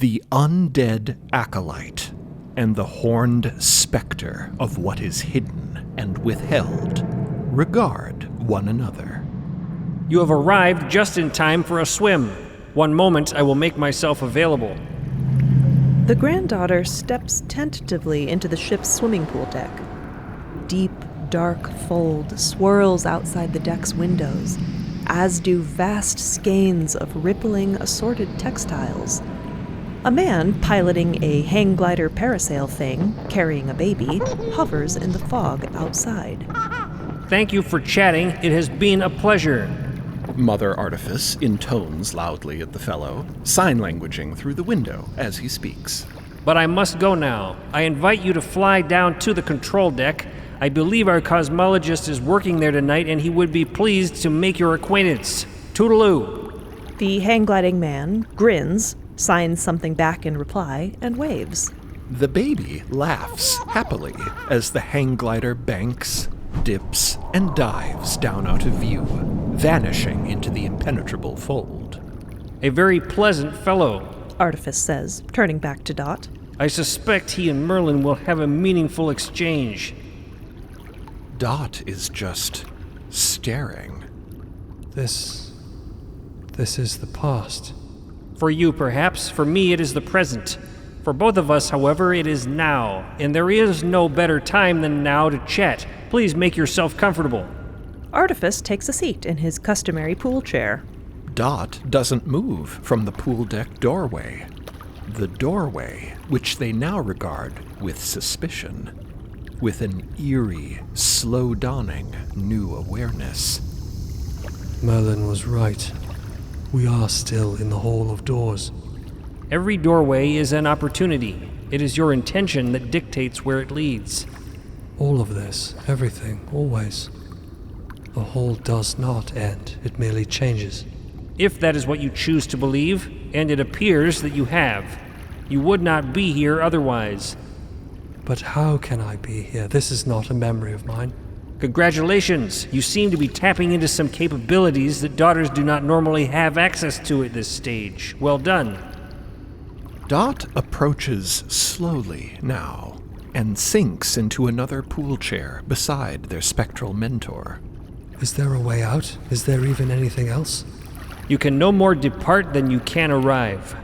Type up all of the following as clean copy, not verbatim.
The undead acolyte and the horned specter of what is hidden and withheld regard one another. You have arrived just in time for a swim. One moment I will make myself available. The granddaughter steps tentatively into the ship's swimming pool deck. Deep, dark fold swirls outside the deck's windows, as do vast skeins of rippling, assorted textiles. A man piloting a hang glider parasail thing, carrying a baby, hovers in the fog outside. Thank you for chatting. It has been a pleasure. Mother Artifice intones loudly at the fellow, sign languaging through the window as he speaks. But I must go now. I invite you to fly down to the control deck. I believe our cosmologist is working there tonight, and he would be pleased to make your acquaintance. Toodaloo. The hang-gliding man grins, signs something back in reply, and waves. The baby laughs happily as the hang glider banks, dips, and dives down out of view, vanishing into the impenetrable fold. A very pleasant fellow, Artifice says, turning back to Dot. I suspect he and Merlin will have a meaningful exchange. Dot is just staring. This is the past. For you, perhaps. For me, it is the present. For both of us, however, it is now. And there is no better time than now to chat. Please make yourself comfortable. Artifice takes a seat in his customary pool chair. Dot doesn't move from the pool deck doorway. The doorway, which they now regard with suspicion, with an eerie, slow-dawning new awareness. Merlin was right. We are still in the Hall of Doors. Every doorway is an opportunity. It is your intention that dictates where it leads. All of this, everything, always. The hall does not end. It merely changes. If that is what you choose to believe, and it appears that you have, you would not be here otherwise. But how can I be here? This is not a memory of mine. Congratulations! You seem to be tapping into some capabilities that daughters do not normally have access to at this stage. Well done. Dot approaches slowly now and sinks into another pool chair beside their spectral mentor. Is there a way out? Is there even anything else? You can no more depart than you can arrive.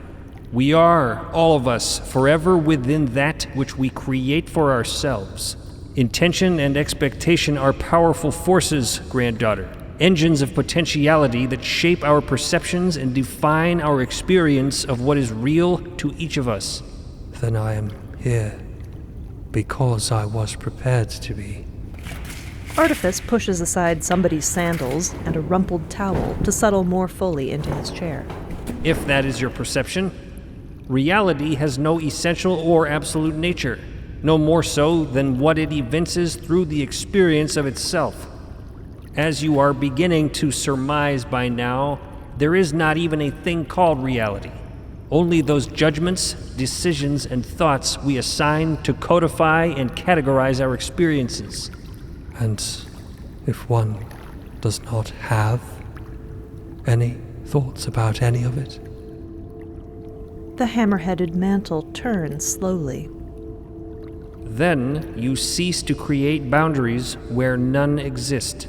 We are, all of us, forever within that which we create for ourselves. Intention and expectation are powerful forces, granddaughter, engines of potentiality that shape our perceptions and define our experience of what is real to each of us. Then I am here because I was prepared to be. Artifice pushes aside somebody's sandals and a rumpled towel to settle more fully into his chair. If that is your perception, reality has no essential or absolute nature, no more so than what it evinces through the experience of itself. As you are beginning to surmise by now, there is not even a thing called reality. Only those judgments, decisions, and thoughts we assign to codify and categorize our experiences. And if one does not have any thoughts about any of it? The hammer-headed mantle turns slowly. Then you cease to create boundaries where none exist,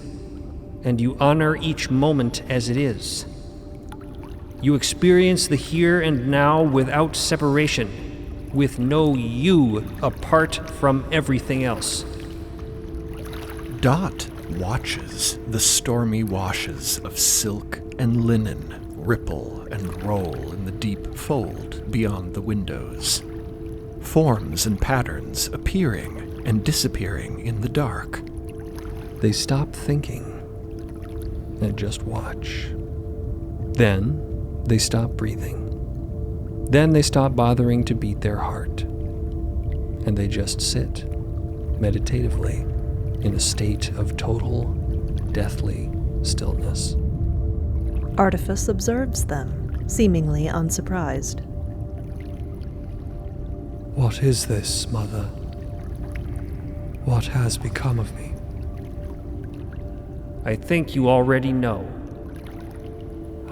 and you honor each moment as it is. You experience the here and now without separation, with no you apart from everything else. Dot watches the stormy washes of silk and linen ripple and roll in the deep fold beyond the windows. Forms and patterns appearing and disappearing in the dark. They stop thinking and just watch. Then they stop breathing. Then they stop bothering to beat their heart. And they just sit meditatively in a state of total, deathly stillness. Artifice observes them, seemingly unsurprised. What is this, Mother? What has become of me? I think you already know.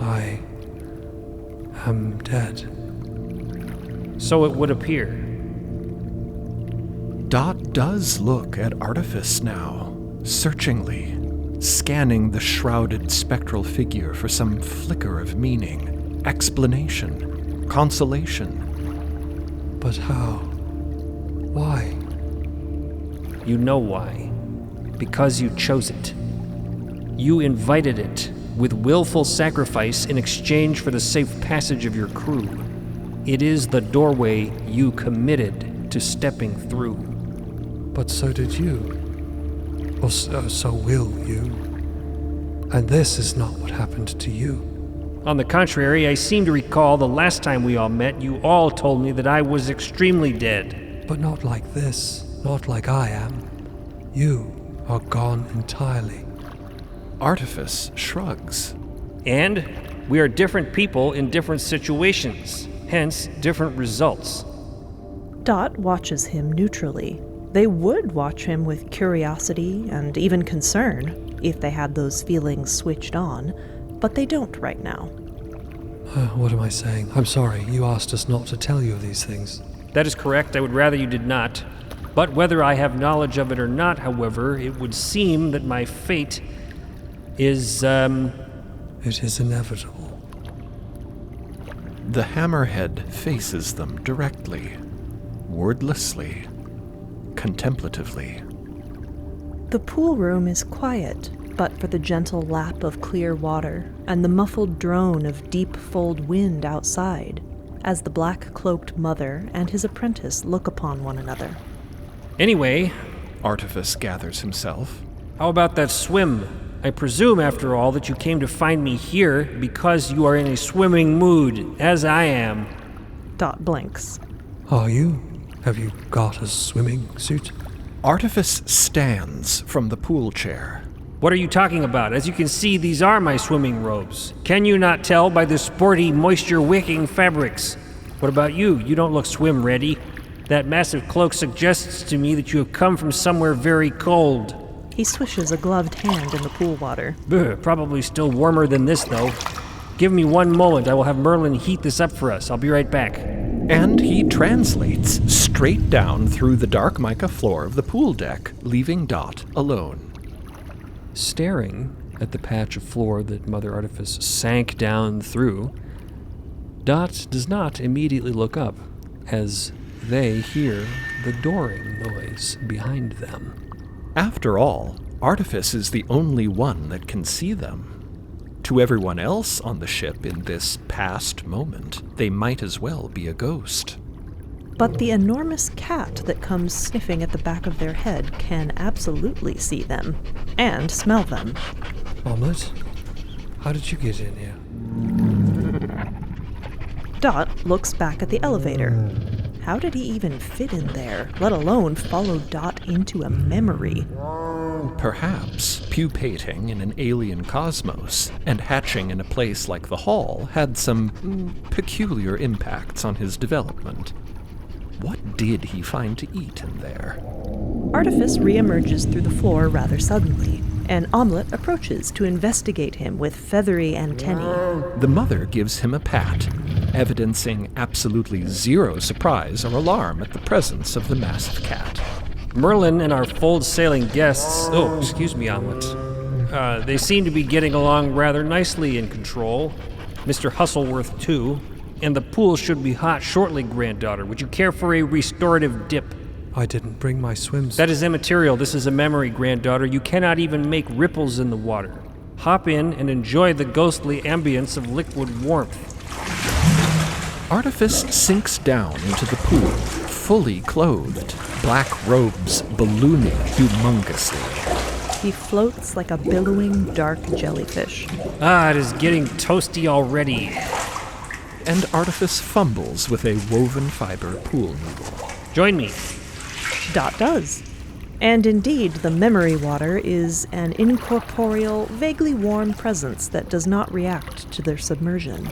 I am dead. So it would appear. Dot does look at Artifice now, searchingly, scanning the shrouded spectral figure for some flicker of meaning, explanation, consolation. But how? Why? You know why. Because you chose it. You invited it with willful sacrifice in exchange for the safe passage of your crew. It is the doorway you committed to stepping through. But so did you. Or so will you. And this is not what happened to you. On the contrary, I seem to recall the last time we all met, you all told me that I was extremely dead. But not like this. Not like I am. You are gone entirely. Artifice shrugs. And we are different people in different situations, hence different results. Dot watches him neutrally. They would watch him with curiosity and even concern if they had those feelings switched on, but they don't right now. What am I saying? I'm sorry, you asked us not to tell you these things. That is correct. I would rather you did not. But whether I have knowledge of it or not, however, it would seem that my fate is, It is inevitable. The hammerhead faces them directly, wordlessly, contemplatively. The pool room is quiet, but for the gentle lap of clear water and the muffled drone of deep-fold wind outside, as the black-cloaked mother and his apprentice look upon one another. Anyway, Artifice gathers himself. how about that swim? I presume, after all, that you came to find me here because you are in a swimming mood, as I am. Dot blinks. Are you? Have you got a swimming suit? Artifice stands from the pool chair. What are you talking about? As you can see, these are my swimming robes. Can you not tell by the sporty, moisture-wicking fabrics? What about you? You don't look swim-ready. That massive cloak suggests to me that you have come from somewhere very cold. He swishes a gloved hand in the pool water. Probably still warmer than this, though. Give me one moment. I will have Merlin heat this up for us. I'll be right back. And he translates straight down through the dark mica floor of the pool deck, leaving Dot alone. Staring at the patch of floor that Mother Artifice sank down through, Dot does not immediately look up as they hear the dooring noise behind them. After all, Artifice is the only one that can see them. To everyone else on the ship in this past moment, they might as well be a ghost. But the enormous cat that comes sniffing at the back of their head can absolutely see them and smell them. Omelette, how did you get in here? Dot looks back at the elevator. How did he even fit in there, let alone follow Dot into a memory? Perhaps pupating in an alien cosmos and hatching in a place like the Hall had some peculiar impacts on his development. What did he find to eat in there? Artifice reemerges through the floor rather suddenly, and Omelette approaches to investigate him with feathery antennae. The mother gives him a pat, evidencing absolutely zero surprise or alarm at the presence of the massive cat. Merlin and our fold-sailing guests... Oh, excuse me, Omelette. They seem to be getting along rather nicely in control. Mr. Hustleworth, too. And the pool should be hot shortly, granddaughter. Would you care for a restorative dip? I didn't bring my swimsuit. That is immaterial. This is a memory, granddaughter. You cannot even make ripples in the water. Hop in and enjoy the ghostly ambience of liquid warmth. Artifice sinks down into the pool, fully clothed, black robes ballooning humongously. He floats like a billowing dark jellyfish. Ah, it is getting toasty already. And Artifice fumbles with a woven fiber pool noodle. Join me. Dot does. And indeed, the memory water is an incorporeal, vaguely warm presence that does not react to their submersion.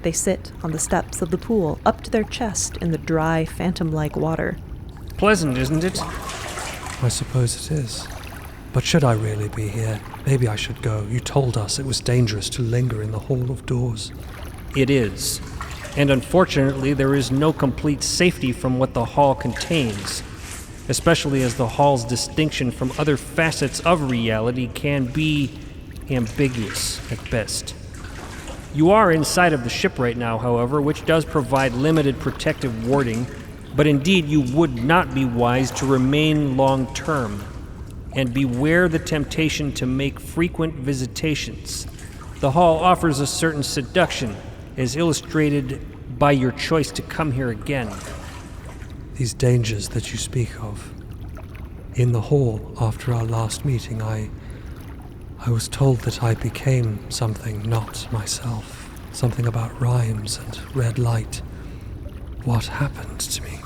They sit on the steps of the pool, up to their chest in the dry, phantom-like water. Pleasant, isn't it? I suppose it is. But should I really be here? Maybe I should go. You told us it was dangerous to linger in the Hall of Doors. It is. And unfortunately, there is no complete safety from what the hall contains, especially as the hall's distinction from other facets of reality can be ambiguous at best. You are inside of the ship right now, however, which does provide limited protective warding, but indeed you would not be wise to remain long-term, and beware the temptation to make frequent visitations. The hall offers a certain seduction, as illustrated by your choice to come here again. These dangers that you speak of. In the hall, after our last meeting, I was told that I became something not myself. Something about rhymes and red light. What happened to me?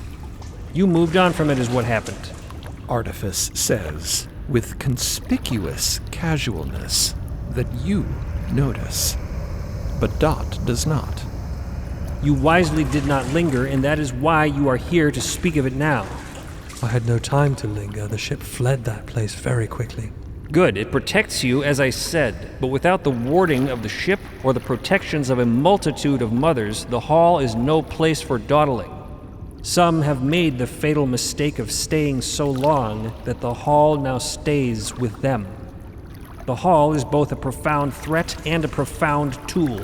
You moved on from it is what happened. Artifice says, with conspicuous casualness, that you notice, but Dot does not. You wisely did not linger, and that is why you are here to speak of it now. I had no time to linger. The ship fled that place very quickly. Good, it protects you, as I said, but without the warding of the ship or the protections of a multitude of mothers, the hall is no place for dawdling. Some have made the fatal mistake of staying so long that the hall now stays with them. The hall is both a profound threat and a profound tool,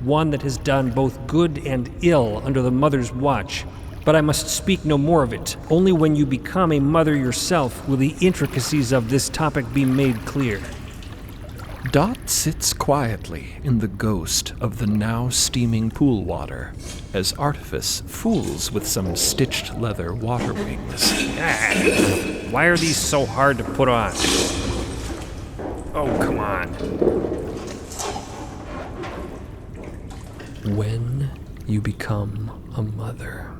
one that has done both good and ill under the mother's watch. But I must speak no more of it. Only when you become a mother yourself will the intricacies of this topic be made clear. Dot sits quietly in the ghost of the now steaming pool water as Artifice fools with some stitched leather water wings. Why are these so hard to put on? Oh, come on. When you become a mother.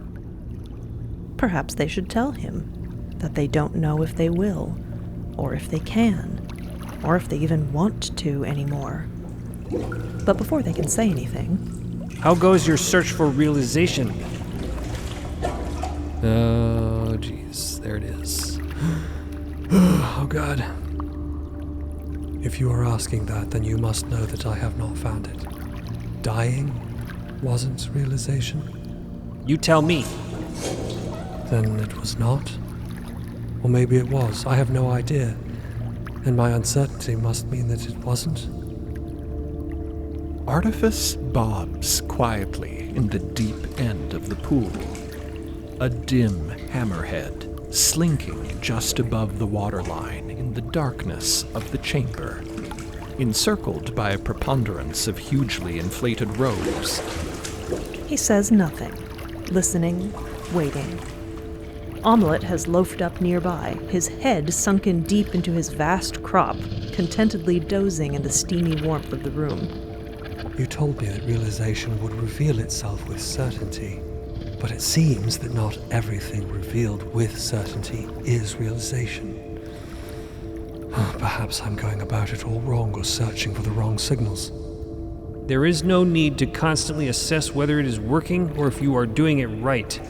Perhaps they should tell him that they don't know if they will, or if they can, or if they even want to anymore. But before they can say anything... How goes your search for realization? Oh, jeez, there it is. Oh, God. If you are asking that, then you must know that I have not found it. Dying wasn't realization? You tell me. Then it was not? Or maybe it was. I have no idea. And my uncertainty must mean that it wasn't. Artifice bobs quietly in the deep end of the pool. A dim hammerhead slinking just above the waterline in the darkness of the chamber, encircled by a preponderance of hugely inflated robes. He says nothing, listening, waiting. Omelette has loafed up nearby, his head sunken deep into his vast crop, contentedly dozing in the steamy warmth of the room. You told me that realization would reveal itself with certainty, but it seems that not everything revealed with certainty is realization. Perhaps I'm going about it all wrong or searching for the wrong signals. There is no need to constantly assess whether it is working or if you are doing it right.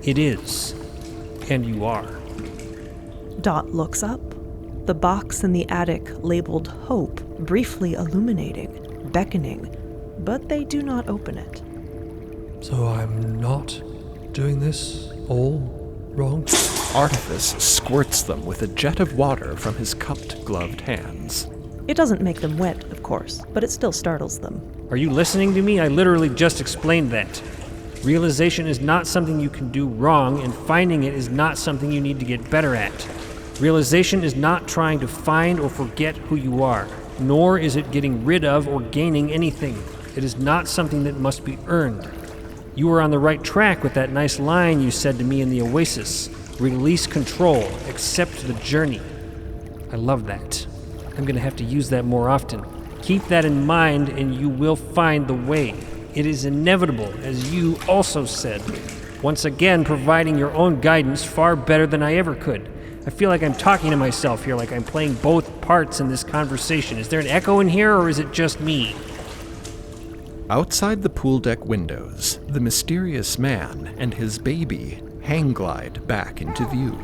It is. And you are. Dot looks up, the box in the attic labeled Hope briefly illuminating, beckoning, but they do not open it. So I'm not doing this all wrong? Artifice squirts them with a jet of water from his cupped, gloved hands. It doesn't make them wet, of course, but it still startles them. Are you listening to me? I literally just explained that. Realization is not something you can do wrong, and finding it is not something you need to get better at. Realization is not trying to find or forget who you are, nor is it getting rid of or gaining anything. It is not something that must be earned. You were on the right track with that nice line you said to me in the Oasis. Release control, accept the journey. I love that. I'm going to have to use that more often. Keep that in mind and you will find the way. It is inevitable, as you also said. Once again, providing your own guidance far better than I ever could. I feel like I'm talking to myself here, like I'm playing both parts in this conversation. Is there an echo in here, or is it just me? Outside the pool deck windows, the mysterious man and his baby hang glide back into view.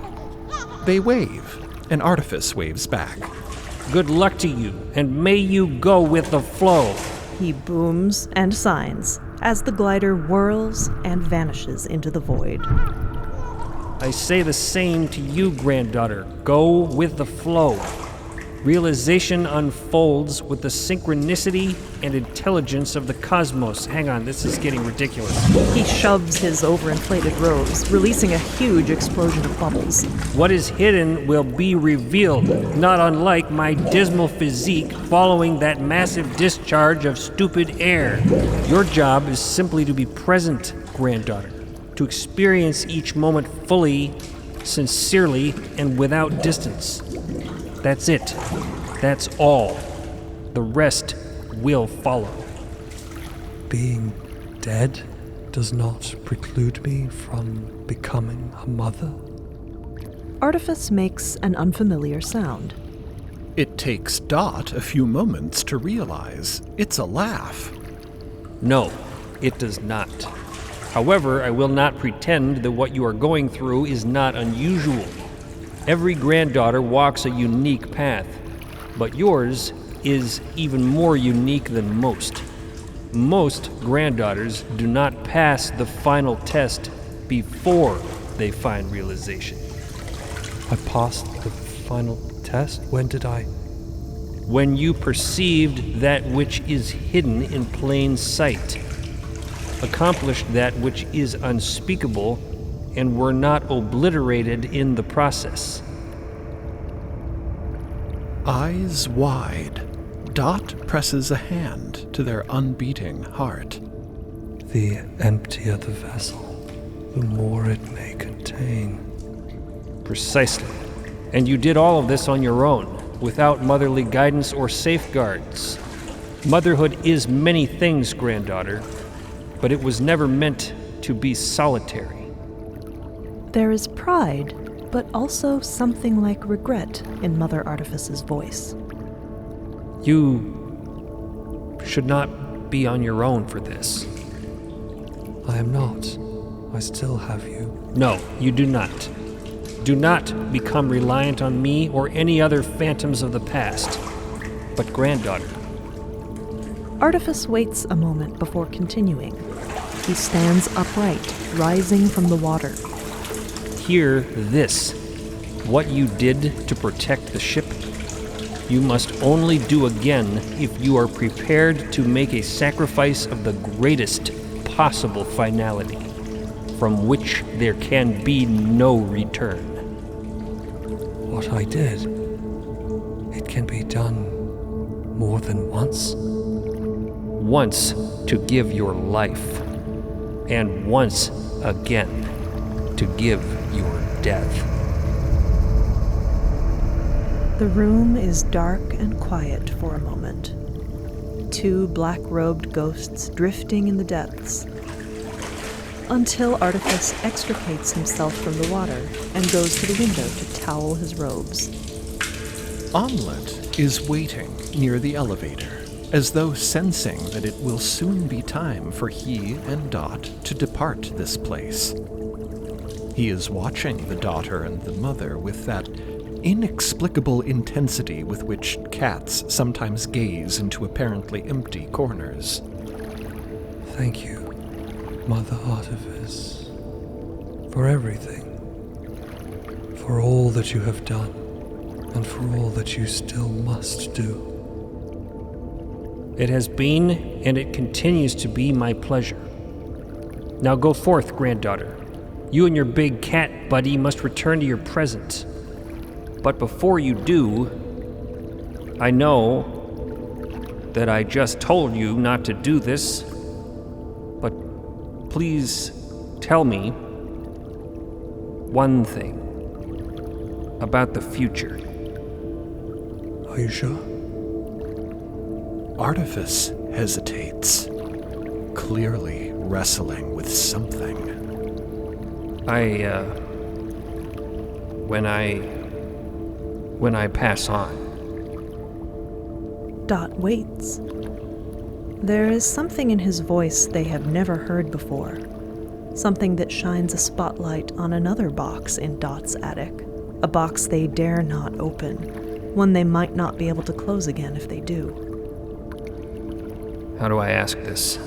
They wave, and Artifice waves back. Good luck to you, and may you go with the flow. He booms and signs, as the glider whirls and vanishes into the void. I say the same to you, granddaughter. Go with the flow. Realization unfolds with the synchronicity and intelligence of the cosmos. Hang on, this is getting ridiculous. He shoves his overinflated robes, releasing a huge explosion of bubbles. What is hidden will be revealed, not unlike my dismal physique following that massive discharge of stupid air. Your job is simply to be present, granddaughter, to experience each moment fully, sincerely, and without distance. That's it. That's all. The rest will follow. Being dead does not preclude me from becoming a mother. Artifice makes an unfamiliar sound. It takes Dot a few moments to realize it's a laugh. No, it does not. However, I will not pretend that what you are going through is not unusual. Every granddaughter walks a unique path, but yours is even more unique than most. Most granddaughters do not pass the final test before they find realization. I passed the final test? When did I? When you perceived that which is hidden in plain sight, accomplished that which is unspeakable, and were not obliterated in the process. Eyes wide, Dot presses a hand to their unbeating heart. The emptier the vessel, the more it may contain. Precisely. And you did all of this on your own, without motherly guidance or safeguards. Motherhood is many things, granddaughter, but it was never meant to be solitary. There is pride, but also something like regret in Mother Artifice's voice. You should not be on your own for this. I am not. I still have you. No, you do not. Do not become reliant on me or any other phantoms of the past. But granddaughter. Artifice waits a moment before continuing. He stands upright, rising from the water. Hear this. What you did to protect the ship, you must only do again if you are prepared to make a sacrifice of the greatest possible finality, from which there can be no return. What I did, it can be done more than once? Once to give your life, and once again to give your death. The room is dark and quiet for a moment. Two black-robed ghosts drifting in the depths, until Artifice extricates himself from the water and goes to the window to towel his robes. Omelette is waiting near the elevator, as though sensing that it will soon be time for he and Dot to depart this place. He is watching the daughter and the mother with that inexplicable intensity with which cats sometimes gaze into apparently empty corners. Thank you, Mother Artifice, for everything, for all that you have done, and for all that you still must do. It has been, and it continues to be, my pleasure. Now go forth, granddaughter. You and your big cat buddy must return to your present. But before you do, I know that I just told you not to do this, but please tell me one thing about the future. Are you sure? Artifice hesitates, clearly wrestling with something. When I pass on. Dot waits. There is something in his voice they have never heard before. Something that shines a spotlight on another box in Dot's attic. A box they dare not open. One they might not be able to close again if they do. How do I ask this?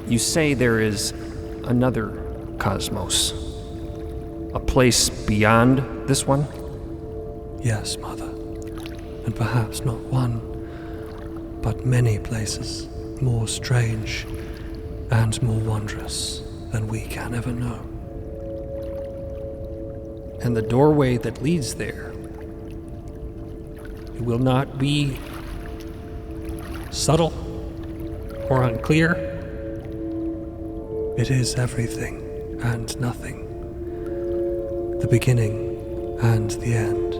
You say there is another cosmos. A place beyond this one? Yes, Mother. And perhaps not one, but many places more strange and more wondrous than we can ever know. And the doorway that leads there, it will not be subtle or unclear. It is everything and nothing, the beginning and the end.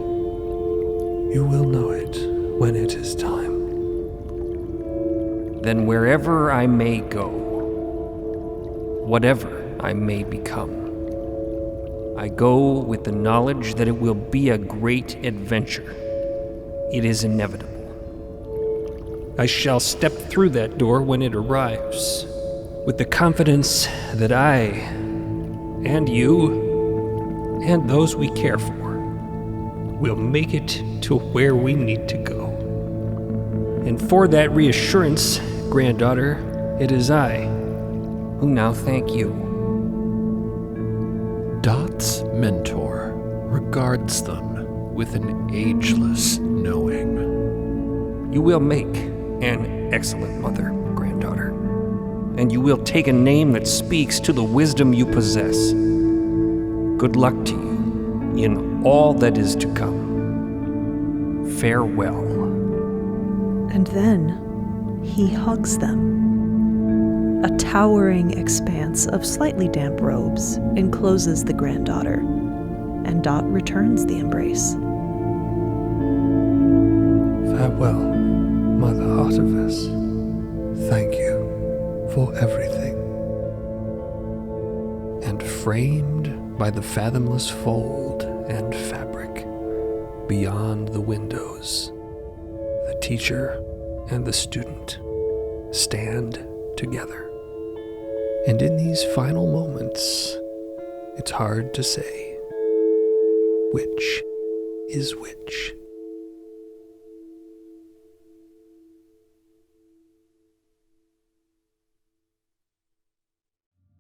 You will know it when it is time. Then wherever I may go, whatever I may become, I go with the knowledge that it will be a great adventure. It is inevitable. I shall step through that door when it arrives, with the confidence that I, and you, and those we care for, will make it to where we need to go. And for that reassurance, granddaughter, it is I who now thank you. Dot's mentor regards them with an ageless knowing. You will make an excellent mother, granddaughter, and you will take a name that speaks to the wisdom you possess. Good luck to you in all that is to come. Farewell. And then he hugs them. A towering expanse of slightly damp robes encloses the granddaughter, and Dot returns the embrace. Farewell, Mother Artemis. Thank you for everything. And framed by the fathomless fold and fabric, beyond the windows, the teacher and the student stand together. And in these final moments, it's hard to say which is which.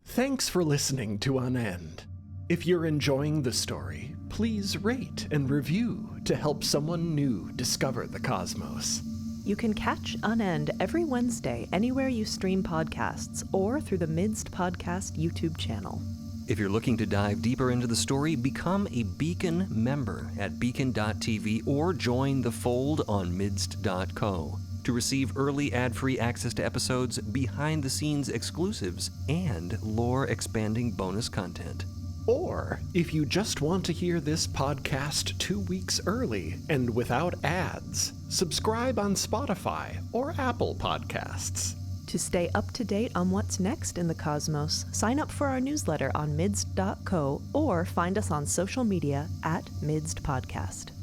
Thanks for listening to Unend. If you're enjoying the story, please rate and review to help someone new discover the cosmos. You can catch Unend every Wednesday anywhere you stream podcasts or through the MIDST Podcast YouTube channel. If you're looking to dive deeper into the story, become a Beacon member at beacon.tv or join the fold on MIDST.co to receive early ad-free access to episodes, behind-the-scenes exclusives, and lore-expanding bonus content. Or, if you just want to hear this podcast 2 weeks early and without ads, subscribe on Spotify or Apple Podcasts. To stay up to date on what's next in the cosmos, sign up for our newsletter on MIDST.co or find us on social media at MIDST Podcast.